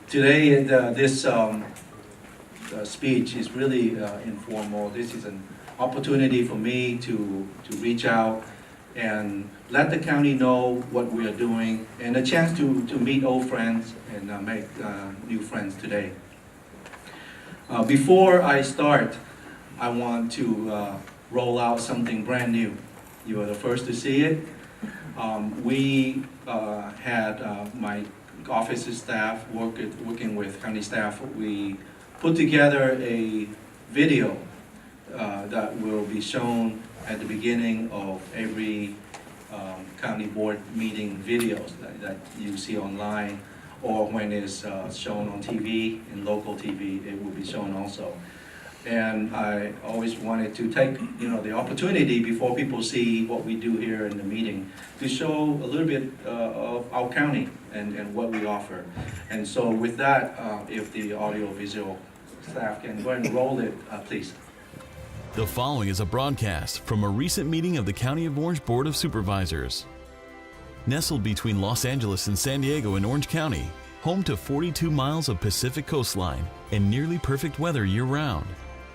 Today, this speech is really informal. This is an opportunity for me to reach out and let the county know what we are doing, and a chance to meet old friends and make new friends today. Before I start, I want to roll out something brand new. You are the first to see it. We had my office staff working with county staff. We put together a video that will be shown at the beginning of every county board meeting videos that you see online, or when it's shown on TV, in local TV, it will be shown also. And I always wanted to take the opportunity before people see what we do here in the meeting to show a little bit of our county and what we offer. And so with that, if the audio-visual staff can go ahead and roll it, please. The following is a broadcast from a recent meeting of the County of Orange Board of Supervisors. Nestled between Los Angeles and San Diego in Orange County, home to 42 miles of Pacific coastline and nearly perfect weather year-round,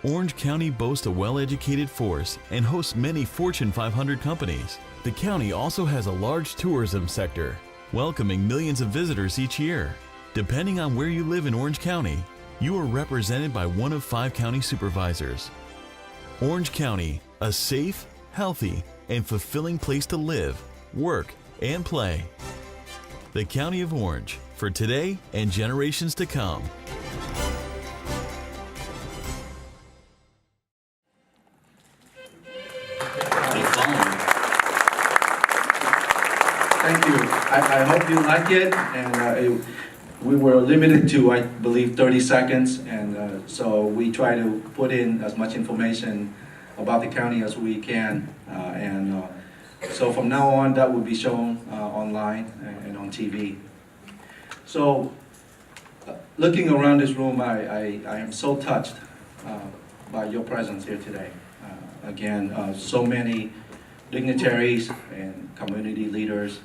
Orange County boasts a well-educated force and hosts many Fortune 500 companies. The county also has a large tourism sector, welcoming millions of visitors each year. Depending on where you live in Orange County, you are represented by one of 5 county supervisors. Orange County, a safe, healthy, and fulfilling place to live, work, and play. The County of Orange, for today and generations to come. Thank you. I hope you like it. And we were limited to, I believe, 30 seconds. And so we try to put in as much information about the county as we can. So from now on, that will be shown online and on TV. So looking around this room, I am so touched by your presence here today. Again, so many dignitaries and community leaders,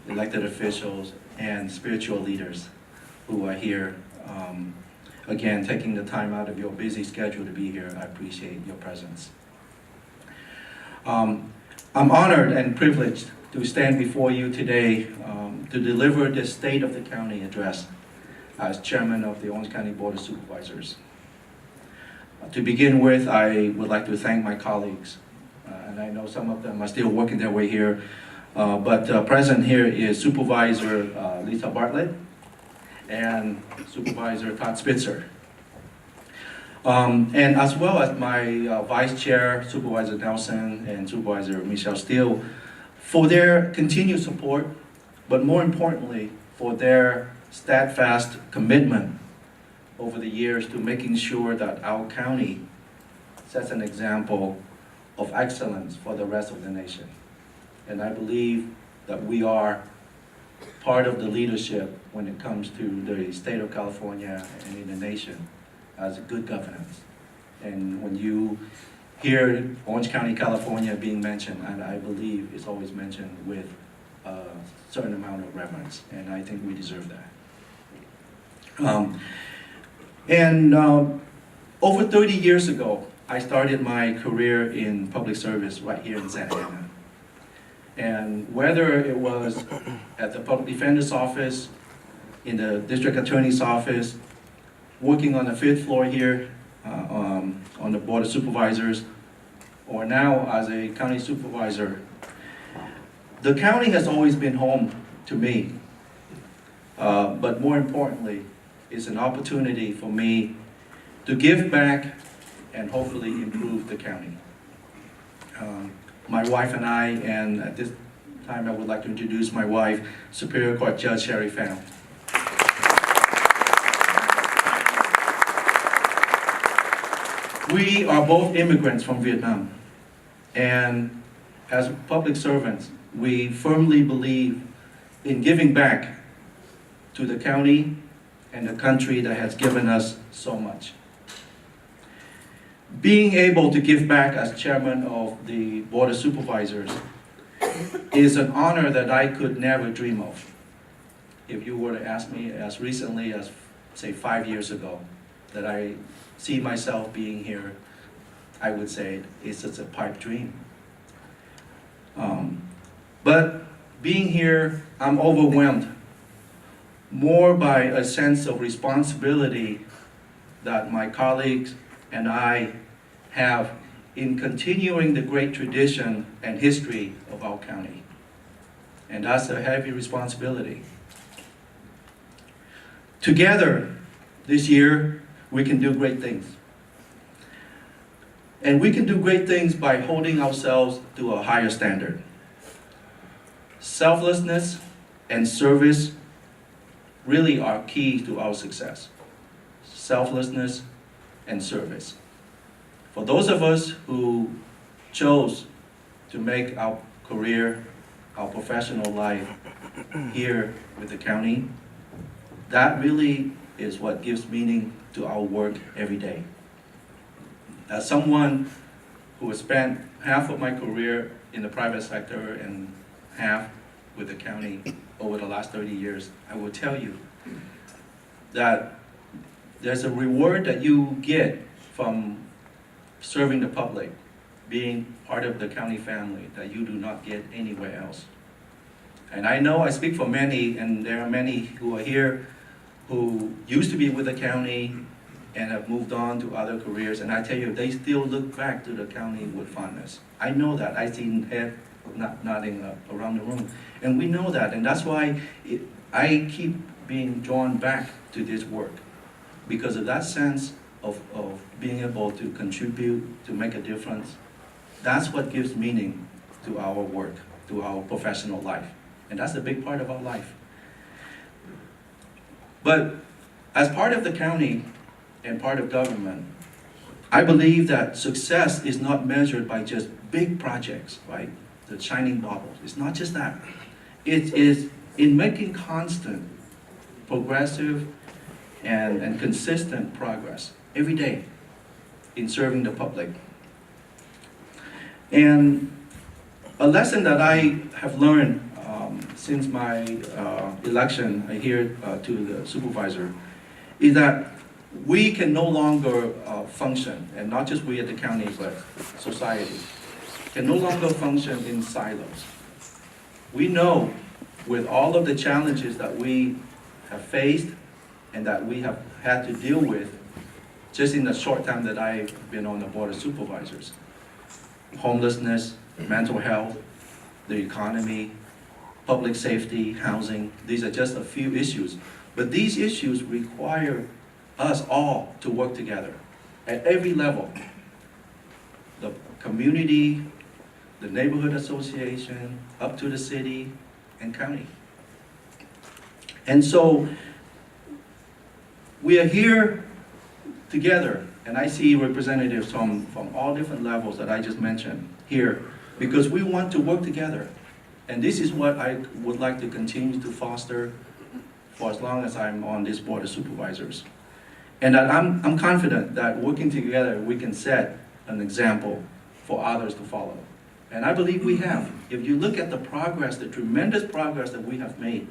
elected officials, and spiritual leaders who are here. Again, taking the time out of your busy schedule to be here, I appreciate your presence. I'm honored and privileged to stand before you today to deliver the State of the County address as Chairman of the Orange County Board of Supervisors. To begin with, I would like to thank my colleagues, and I know some of them are still working their way here, but present here is Supervisor Lisa Bartlett and Supervisor Todd Spitzer. And as well as my Vice Chair, Supervisor Nelson, and Supervisor Michelle Steele, for their continued support, but more importantly, for their steadfast commitment over the years to making sure that our county sets an example of excellence for the rest of the nation. And I believe that we are part of the leadership when it comes to the state of California and in the nation as good governance. And when you hear Orange County, California being mentioned, and I believe it's always mentioned with a certain amount of reverence, and I think we deserve that. Over 30 years ago, I started my career in public service right here in Santa Ana. And whether it was at the Public Defender's Office, in the District Attorney's Office, working on the 5th floor here on the Board of Supervisors, or now as a county supervisor, the county has always been home to me. But more importantly, it's an opportunity for me to give back and hopefully improve the county. My wife and I, and at this time I would like to introduce my wife, Superior Court Judge Sherry Pham. We are both immigrants from Vietnam, and as public servants, we firmly believe in giving back to the county and the country that has given us so much. Being able to give back as chairman of the Board of Supervisors is an honor that I could never dream of. if you were to ask me as recently as, say, 5 years ago, that I see myself being here, I would say it's just a pipe dream. But being here, I'm overwhelmed more by a sense of responsibility that my colleagues and I have in continuing the great tradition and history of our county. And that's a heavy responsibility. Together, this year, we can do great things. And we can do great things by holding ourselves to a higher standard. Selflessness and service really are key to our success. Selflessness and service. For those of us who chose to make our career, our professional life here with the county, that really is what gives meaning to our work every day. As someone who has spent half of my career in the private sector and half with the county over the last 30 years, I will tell you that there's a reward that you get from serving the public, being part of the county family, that you do not get anywhere else. And I know I speak for many, and there are many who are here who used to be with the county and have moved on to other careers, and I tell you, they still look back to the county with fondness. I know that. I've seen head nodding around the room, and we know that, and that's why I keep being drawn back to this work, because of that sense of being able to contribute, to make a difference. That's what gives meaning to our work, to our professional life, and that's a big part of our life. But as part of the county and part of government, I believe that success is not measured by just big projects, right? The shining baubles. It's not just that. It is in making constant, progressive, and consistent progress every day in serving the public. And a lesson that I have learned since my election here to the supervisor is that we can no longer function, and not just we at the county, but society, can no longer function in silos. We know with all of the challenges that we have faced and that we have had to deal with just in the short time that I've been on the Board of Supervisors, homelessness, mental health, the economy, public safety, housing, these are just a few issues. But these issues require us all to work together at every level. The community, the neighborhood association, up to the city and county. And so we are here together, and I see representatives from all different levels that I just mentioned here, because we want to work together. And this is what I would like to continue to foster for as long as I'm on this Board of Supervisors. And that I'm confident that working together, we can set an example for others to follow. And I believe we have. If you look at the progress, the tremendous progress that we have made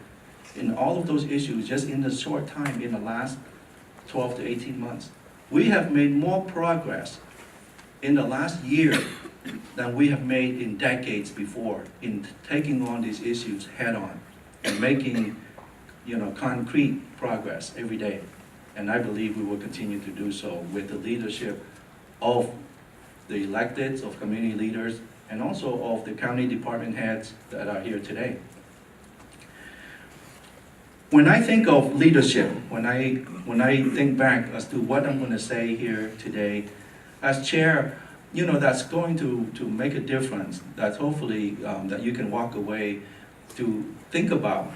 in all of those issues just in the short time, in the last 12 to 18 months, we have made more progress in the last year than we have made in decades before in taking on these issues head on and making, concrete progress every day. And I believe we will continue to do so with the leadership of the electeds, of community leaders, and also of the county department heads that are here today. When I think of leadership, when I think back as to what I'm going to say here today, as chair, that's going to make a difference, that hopefully that you can walk away to think about.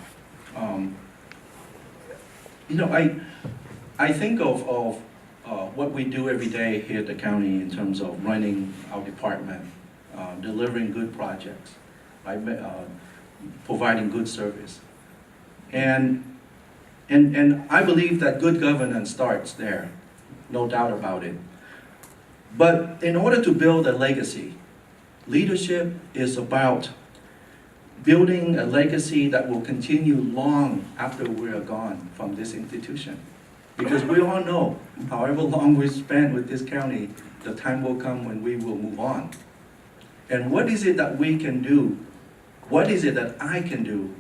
I think of what we do every day here at the county in terms of running our department, delivering good projects, providing good service. And I believe that good governance starts there, no doubt about it. But in order to build a legacy, leadership is about building a legacy that will continue long after we are gone from this institution. Because we all know, however long we spend with this county, the time will come when we will move on. And what is it that we can do? What is it that I can do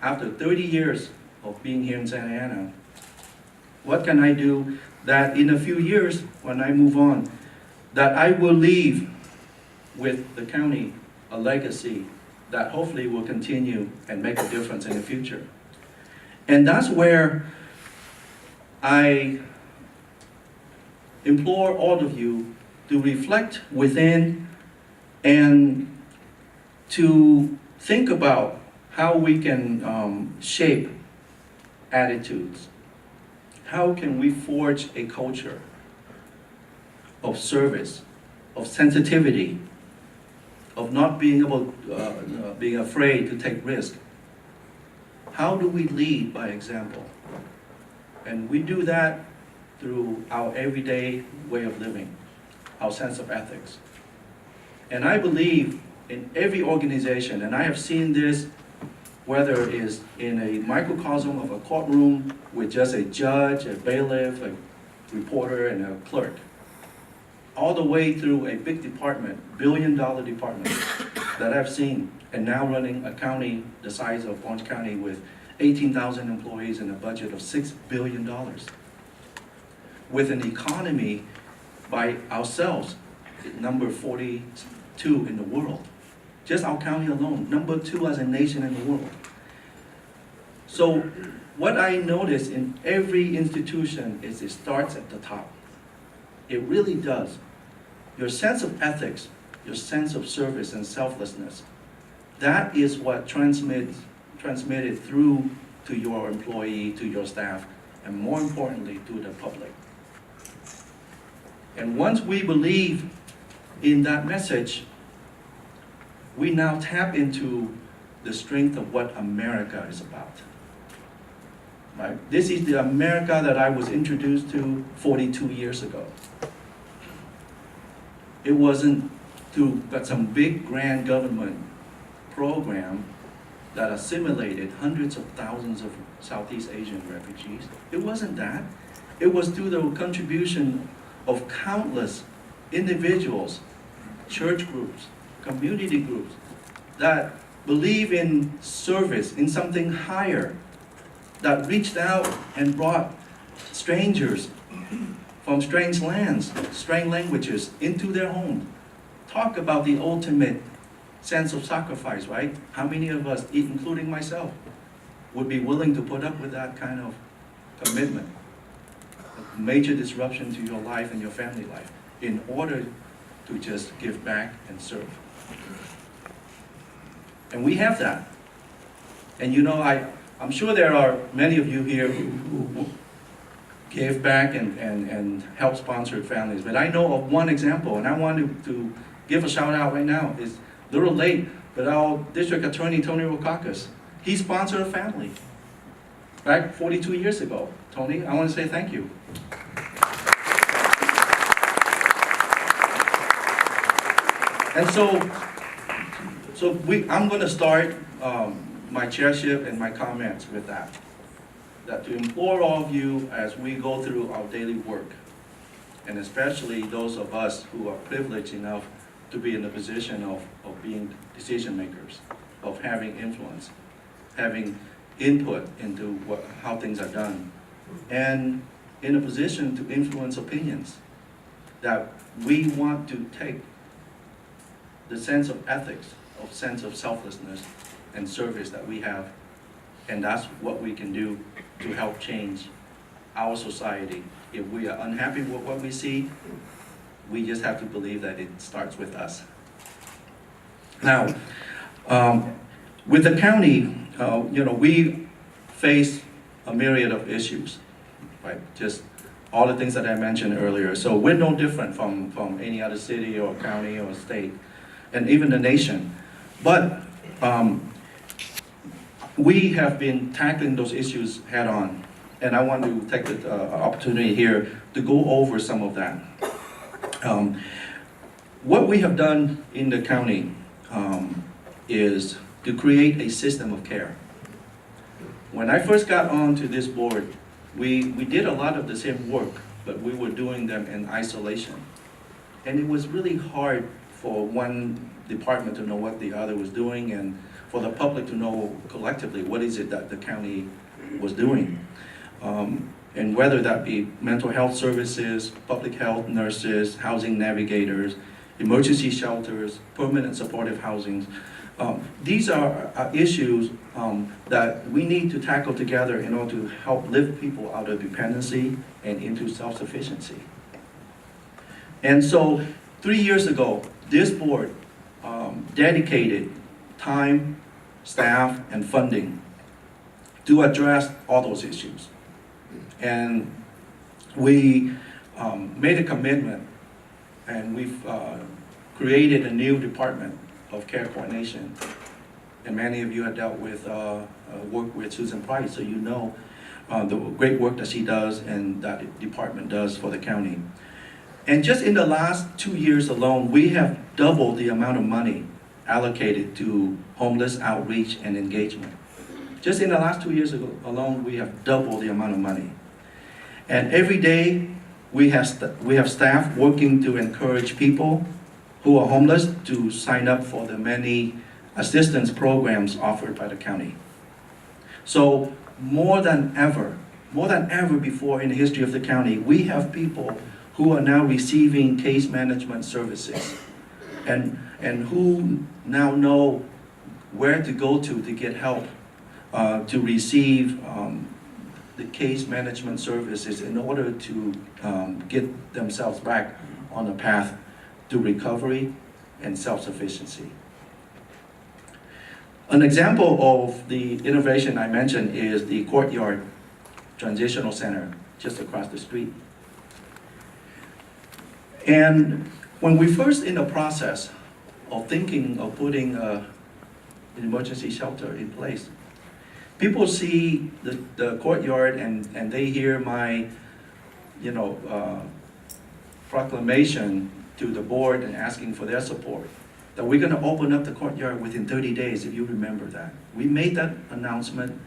after 30 years of being here in Santa Ana? What can I do that in a few years, when I move on, that I will leave with the county a legacy that hopefully will continue and make a difference in the future? And that's where I implore all of you to reflect within and to think about how we can shape attitudes. How can we forge a culture of service, of sensitivity, of not being being afraid to take risk? How do we lead by example? And we do that through our everyday way of living, our sense of ethics. And I believe in every organization, and I have seen this, whether it is in a microcosm of a courtroom with just a judge, a bailiff, a reporter, and a clerk, all the way through a big department, billion-dollar department that I've seen, and now running a county the size of Orange County with 18,000 employees and a budget of $6 billion. With an economy by ourselves, number 42 in the world. Just our county alone, number 2 as a nation in the world. So what I notice in every institution is it starts at the top. It really does. Your sense of ethics, your sense of service and selflessness, that is what transmitted through to your employee, to your staff, and more importantly, to the public. And once we believe in that message, we now tap into the strength of what America is about. Right? This is the America that I was introduced to 42 years ago. It wasn't through some big grand government program that assimilated hundreds of thousands of Southeast Asian refugees. It wasn't that. It was through the contribution of countless individuals, church groups, community groups that believe in service, in something higher, that reached out and brought strangers from strange lands, strange languages into their home. Talk about the ultimate sense of sacrifice, right? How many of us, including myself, would be willing to put up with that kind of commitment, a major disruption to your life and your family life, in order to just give back and serve? And we have that. And you know, I'm sure there are many of you here who give back and help sponsored families. But I know of one example, and I want to give a shout out right now. It's a little late, but our district attorney, Tony Rokakis, he sponsored a family back 42 years ago. Tony, I want to say thank you. And so I'm going to start my chairship and my comments with that to implore all of you as we go through our daily work, and especially those of us who are privileged enough to be in the position of being decision makers, of having influence, having input into how things are done, and in a position to influence opinions, that we want to take the sense of ethics, of sense of selflessness and service that we have, and that's what we can do to help change our society. If we are unhappy with what we see, we just have to believe that it starts with us. Now, with the county, we face a myriad of issues, right? Just all the things that I mentioned earlier. So we're no different from any other city or county or state, and even the nation. But we have been tackling those issues head on. And I want to take the opportunity here to go over some of that. What we have done in the county is to create a system of care. When I first got onto this board, we did a lot of the same work, but we were doing them in isolation. And it was really hard for one department to know what the other was doing, and for the public to know collectively what is it that the county was doing. And whether that be mental health services, public health nurses, housing navigators, emergency shelters, permanent supportive housing. These are issues that we need to tackle together in order to help lift people out of dependency and into self-sufficiency. And so 3 years ago, this board dedicated time, staff, and funding to address all those issues. And we made a commitment, and we've created a new department of care coordination. And many of you have dealt with, work with Susan Price, so you know the great work that she does and that department does for the county. And just in the last 2 years alone, we have doubled the amount of money allocated to homeless outreach and engagement. Just in the last 2 years alone, we have doubled the amount of money. And every day, we have staff working to encourage people who are homeless to sign up for the many assistance programs offered by the county. So more than ever before in the history of the county, we have people who are now receiving case management services and who now know where to go to get help to receive the case management services in order to get themselves back on the path to recovery and self-sufficiency. An example of the innovation I mentioned is the Courtyard Transitional Center just across the street. And when we first in the process of thinking of putting an emergency shelter in place, people see the Courtyard and they hear my, proclamation to the board and asking for their support, that we're going to open up the Courtyard within 30 days, if you remember that. We made that announcement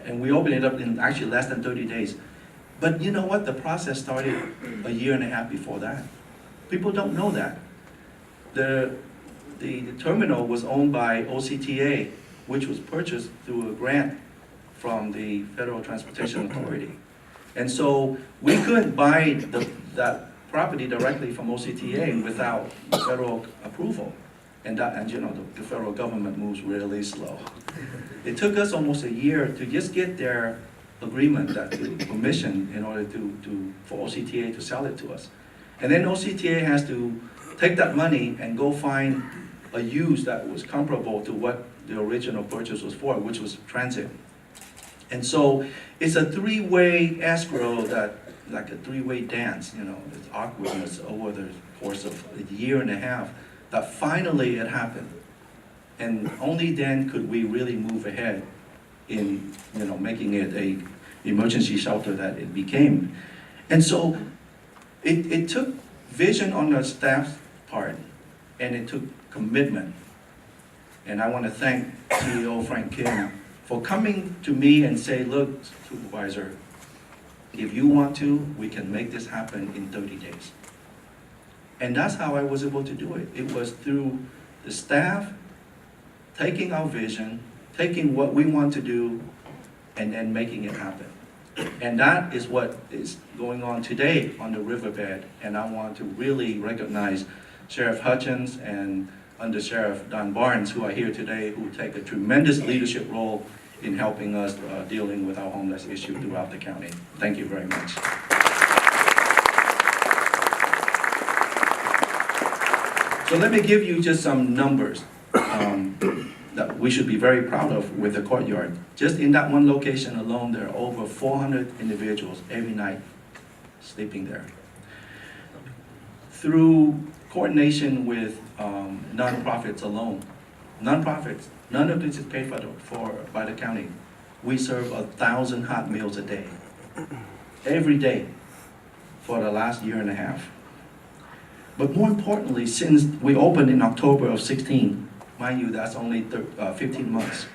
and we opened it up in actually less than 30 days. But you know what? The process started a year and a half before that. People don't know that. The terminal was owned by OCTA, which was purchased through a grant from the Federal Transportation Authority. And so we couldn't buy that property directly from OCTA without federal approval. And the federal government moves really slow. It took us almost a year to just get their agreement, that permission, in order for OCTA to sell it to us. And then OCTA has to take that money and go find a use that was comparable to what the original purchase was for, which was transit. And so it's a three-way escrow, like a three-way dance, it's awkwardness over the course of a year and a half, that finally it happened. And only then could we really move ahead in making it a emergency shelter that it became. And so it took vision on the staff's part, and it took commitment. And I want to thank CEO Frank Kim for coming to me and say, look, Supervisor, if you want to, we can make this happen in 30 days. And that's how I was able to do it. It was through the staff taking our vision, taking what we want to do, and then making it happen. And that is what is going on today on the riverbed. And I want to really recognize Sheriff Hutchins and Under Sheriff Don Barnes, who are here today, who take a tremendous leadership role in helping us dealing with our homeless issue throughout the county. Thank you very much. So let me give you just some numbers that we should be very proud of with the Courtyard. Just in that one location alone, there are over 400 individuals every night sleeping there. Through coordination with nonprofits alone, none of this is paid for by the county. We serve 1,000 hot meals a day, every day, for the last year and a half. But more importantly, since we opened in October of 16, Mind you, that's only 15 months.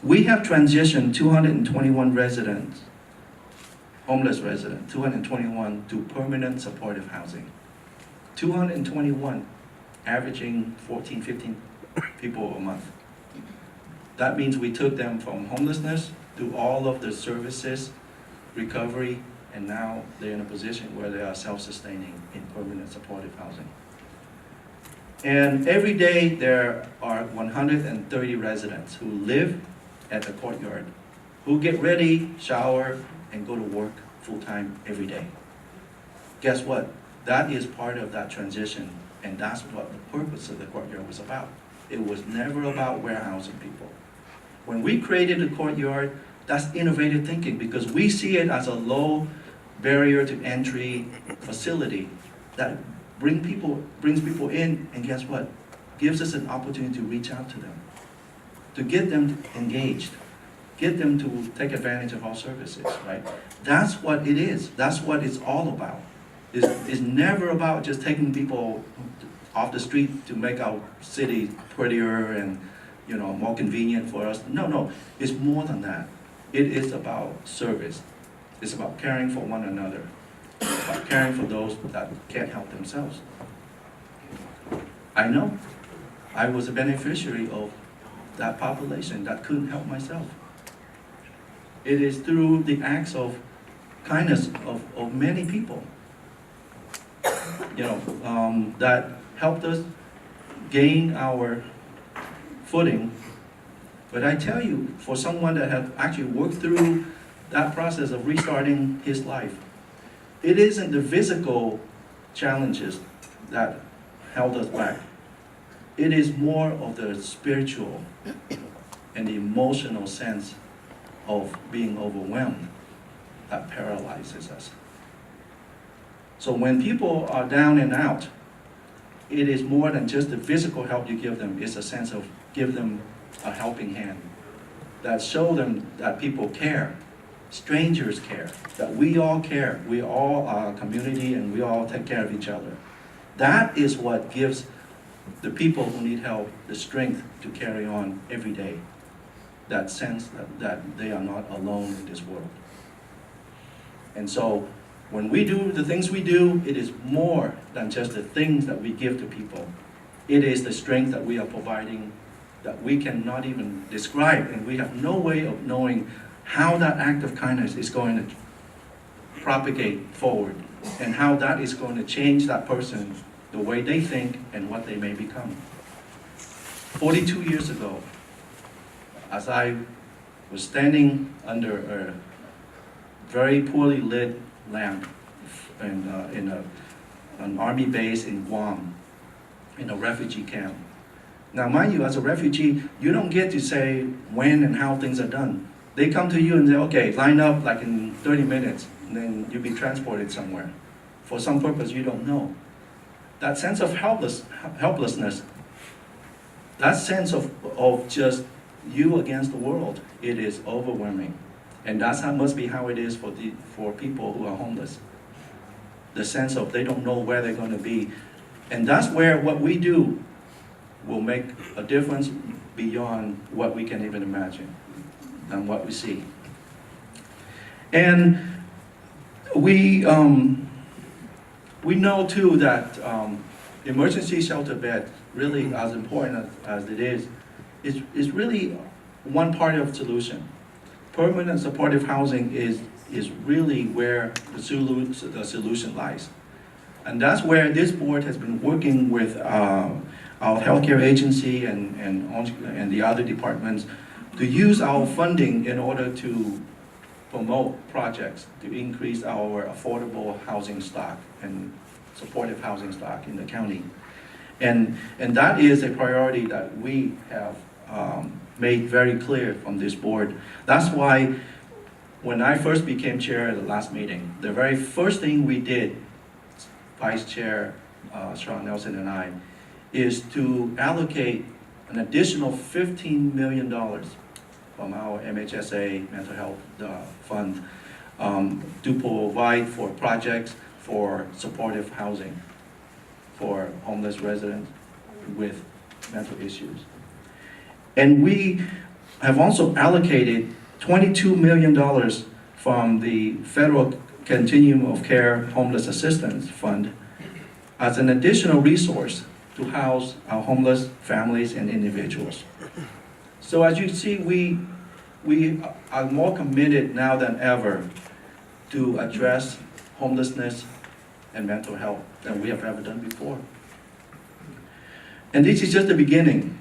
We have transitioned 221 residents, homeless residents, 221 to permanent supportive housing. 221, averaging 14, 15 people a month. That means we took them from homelessness to all of the services, recovery, and now they're in a position where they are self-sustaining in permanent supportive housing. And every day there are 130 residents who live at the courtyard, who get ready, shower, and go to work full-time every day. Guess what? That is part of that transition, and that's what the purpose of the courtyard was about. It was never about warehousing people. When we created the courtyard, that's innovative thinking, because we see it as a low barrier to entry facility that brings people in, and guess what? Gives us an opportunity to reach out to them, to get them engaged, get them to take advantage of our services, right? That's what it is. That's what it's all about. It's never about just taking people off the street to make our city prettier and, you know, more convenient for us. No, it's more than that. It is about service. It's about caring for one another, about caring for those that can't help themselves. I know. I was a beneficiary of that population that couldn't help myself. It is through the acts of kindness of many people, you know, that helped us gain our footing. But I tell you, for someone that had actually worked through that process of restarting his life, it isn't the physical challenges that held us back. It is more of the spiritual and the emotional sense of being overwhelmed that paralyzes us. So when people are down and out, it is more than just the physical help you give them. It's a sense of give them a helping hand, that show them that people care, strangers care, that we all care. We all are a community and we all take care of each other. That is what gives the people who need help the strength to carry on every day. That sense that they are not alone in this world. And so when we do the things we do, it is more than just the things that we give to people. It is the strength that we are providing that we cannot even describe, and we have no way of knowing how that act of kindness is going to propagate forward, and how that is going to change that person, the way they think, and what they may become. 42 years ago, as I was standing under a very poorly lit lamp in an army base in Guam, in a refugee camp. Now, mind you, as a refugee, you don't get to say when and how things are done. They come to you and say, okay, line up like in 30 minutes, and then you'll be transported somewhere. For some purpose you don't know. That sense of helplessness, that sense of just you against the world, it is overwhelming. And that's must be how it is for people who are homeless. The sense of they don't know where they're going to be. And that's where what we do will make a difference beyond what we can even imagine and what we see. And we know too that emergency shelter bed, really as important as it is really one part of the solution. Permanent supportive housing is really where the solution lies. And that's where this board has been working with our healthcare agency and the other departments to use our funding in order to promote projects to increase our affordable housing stock and supportive housing stock in the county. And that is a priority that we have made very clear from this board. That's why when I first became chair at the last meeting, the very first thing we did, Vice Chair Sean Nelson and I, is to allocate an additional $15 million from our MHSA mental health fund to provide for projects for supportive housing for homeless residents with mental issues. And we have also allocated $22 million from the Federal Continuum of Care Homeless Assistance Fund as an additional resource to house our homeless families and individuals. So as you see, we are more committed now than ever to address homelessness and mental health than we have ever done before. And this is just the beginning.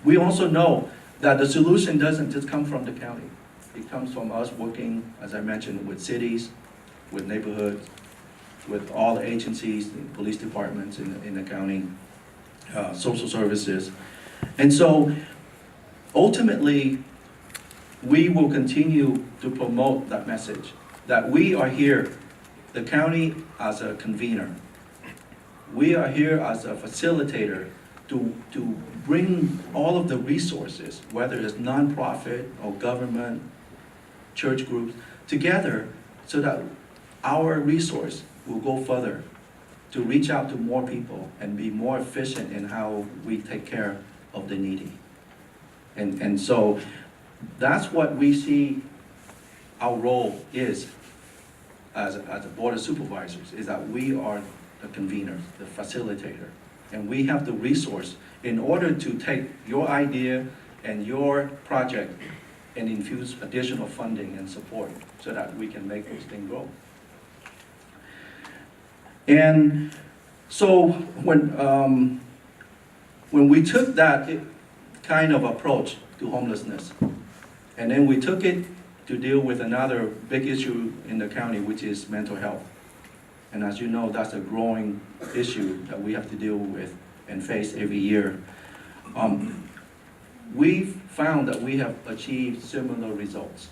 We also know that the solution doesn't just come from the county. It comes from us working, as I mentioned, with cities, with neighborhoods, with all the agencies, the police departments in the county, social services. And so ultimately, we will continue to promote that message, that we are here, the county as a convener. We are here as a facilitator to bring all of the resources, whether it's nonprofit or government, church groups, together so that our resource will go further to reach out to more people and be more efficient in how we take care of the needy. And so that's what we see our role is as a board of supervisors, is that we are the convener, the facilitator. And we have the resource in order to take your idea and your project and infuse additional funding and support so that we can make this thing grow. And so when we took that kind of approach to homelessness, and then we took it to deal with another big issue in the county, which is mental health. And as you know, that's a growing issue that we have to deal with and face every year. We've found that we have achieved similar results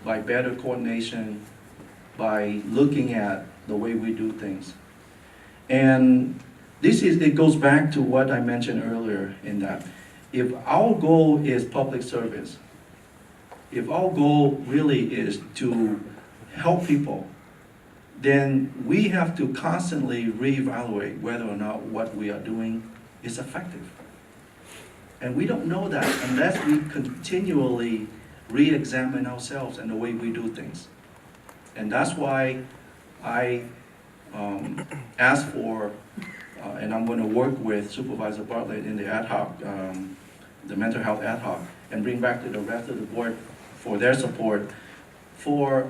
by better coordination, by looking at the way we do things. And it goes back to what I mentioned earlier in that if our goal is public service, if our goal really is to help people, then we have to constantly reevaluate whether or not what we are doing is effective. And we don't know that unless we continually re-examine ourselves and the way we do things. And that's why I asked for, and I'm going to work with Supervisor Bartlett in the ad hoc, the mental health ad hoc, and bring back to the rest of the board for their support for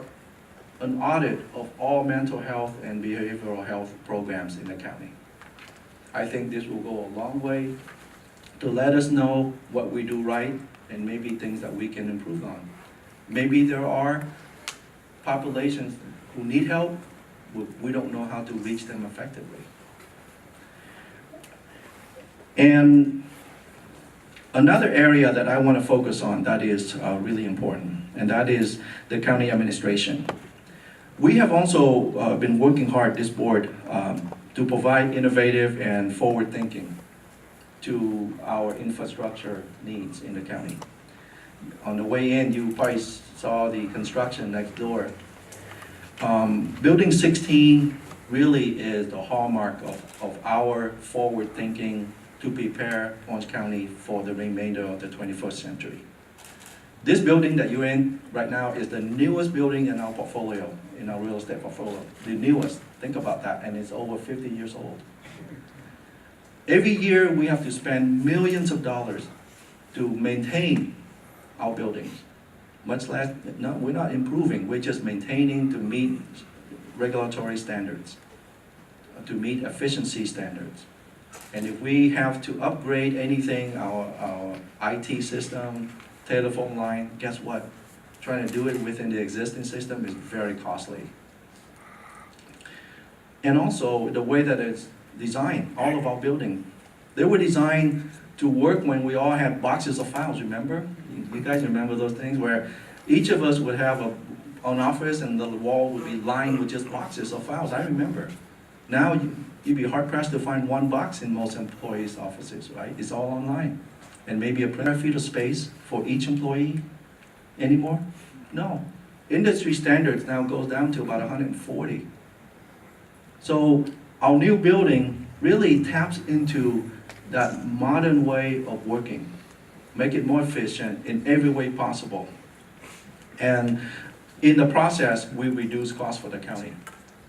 an audit of all mental health and behavioral health programs in the county. I think this will go a long way to let us know what we do right and maybe things that we can improve on. Maybe there are populations who need help, we don't know how to reach them effectively. And another area that I want to focus on that is really important, and that is the county administration. We have also been working hard, this board, to provide innovative and forward thinking to our infrastructure needs in the county. On the way in, you probably saw the construction next door. Building 16 really is the hallmark of our forward thinking to prepare Orange County for the remainder of the 21st century. This building that you're in right now is the newest building in our portfolio, in our real estate portfolio. The newest, think about that, and it's over 50 years old. Every year we have to spend millions of dollars to maintain our buildings. Much less, no, we're not improving, we're just maintaining to meet regulatory standards, to meet efficiency standards. And if we have to upgrade anything, our IT system, telephone line, guess what? Trying to do it within the existing system is very costly. And also the way that it's designed, all of our buildings, they were designed to work when we all had boxes of files, remember? You guys remember those things where each of us would have an office and the wall would be lined with just boxes of files, I remember. Now you'd be hard pressed to find one box in most employees' offices, right? It's all online. And maybe a printer feet of space for each employee anymore? No. Industry standards now goes down to about 140. So our new building really taps into that modern way of working, make it more efficient in every way possible. And in the process, we reduce costs for the county.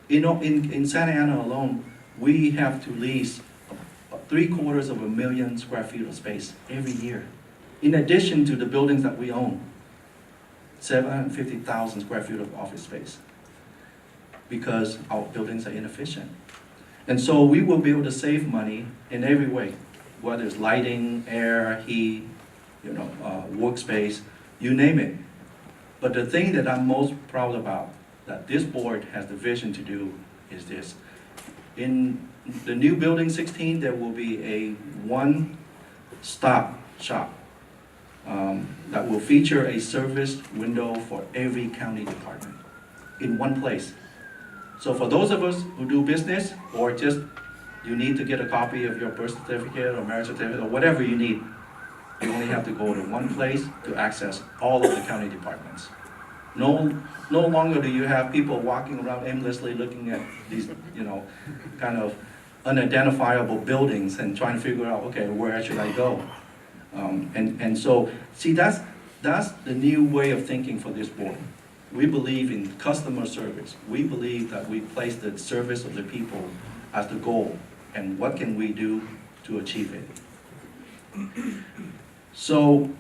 You know, in Santa Ana alone, we have to lease 750,000 square feet of space every year, in addition to the buildings that we own. 750,000 square feet of office space, because our buildings are inefficient. And so we will be able to save money in every way, whether it's lighting, air, heat, workspace, you name it. But the thing that I'm most proud about, that this board has the vision to do, is this. In the new building 16, there will be a one-stop shop that will feature a service window for every county department in one place. So for those of us who do business, or just you need to get a copy of your birth certificate or marriage certificate or whatever you need, you only have to go to one place to access all of the county departments. No longer do you have people walking around aimlessly looking at these, kind of unidentifiable buildings and trying to figure out, okay, where should I go? And so, see, that's the new way of thinking for this board. We believe in customer service. We believe that we place the service of the people as the goal, and what can we do to achieve it? So,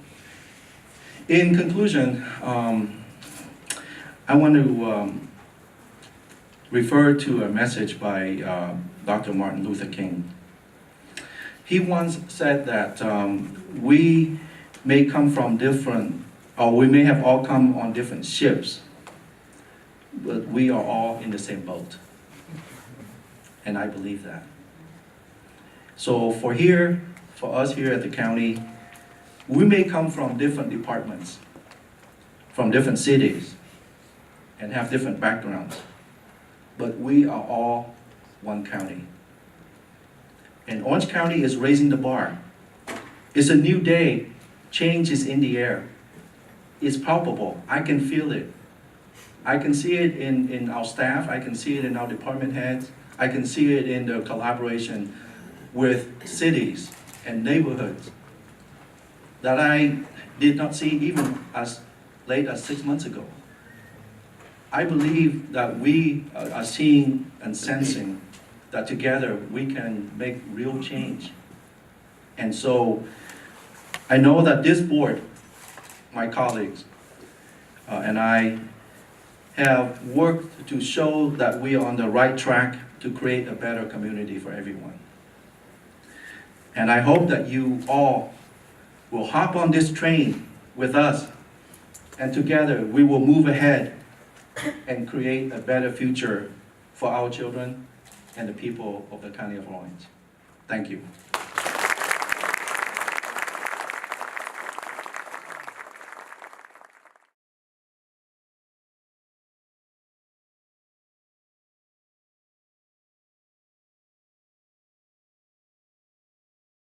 in conclusion, I want to refer to a message by Dr. Martin Luther King. He once said that we may come from different, or we may have all come on different ships, but we are all in the same boat. And I believe that. So for us here at the county, we may come from different departments, from different cities, and have different backgrounds, but we are all one county. And Orange County is raising the bar. It's a new day. Change is in the air. It's palpable. I can feel it. I can see it in our staff. I can see it in our department heads. I can see it in the collaboration with cities and neighborhoods that I did not see even as late as 6 months ago. I believe that we are seeing and sensing that together we can make real change. And so I know that this board, my colleagues, and I have worked to show that we are on the right track to create a better community for everyone. And I hope that you all will hop on this train with us, and together we will move ahead and create a better future for our children and the people of the County of Orange. Thank you.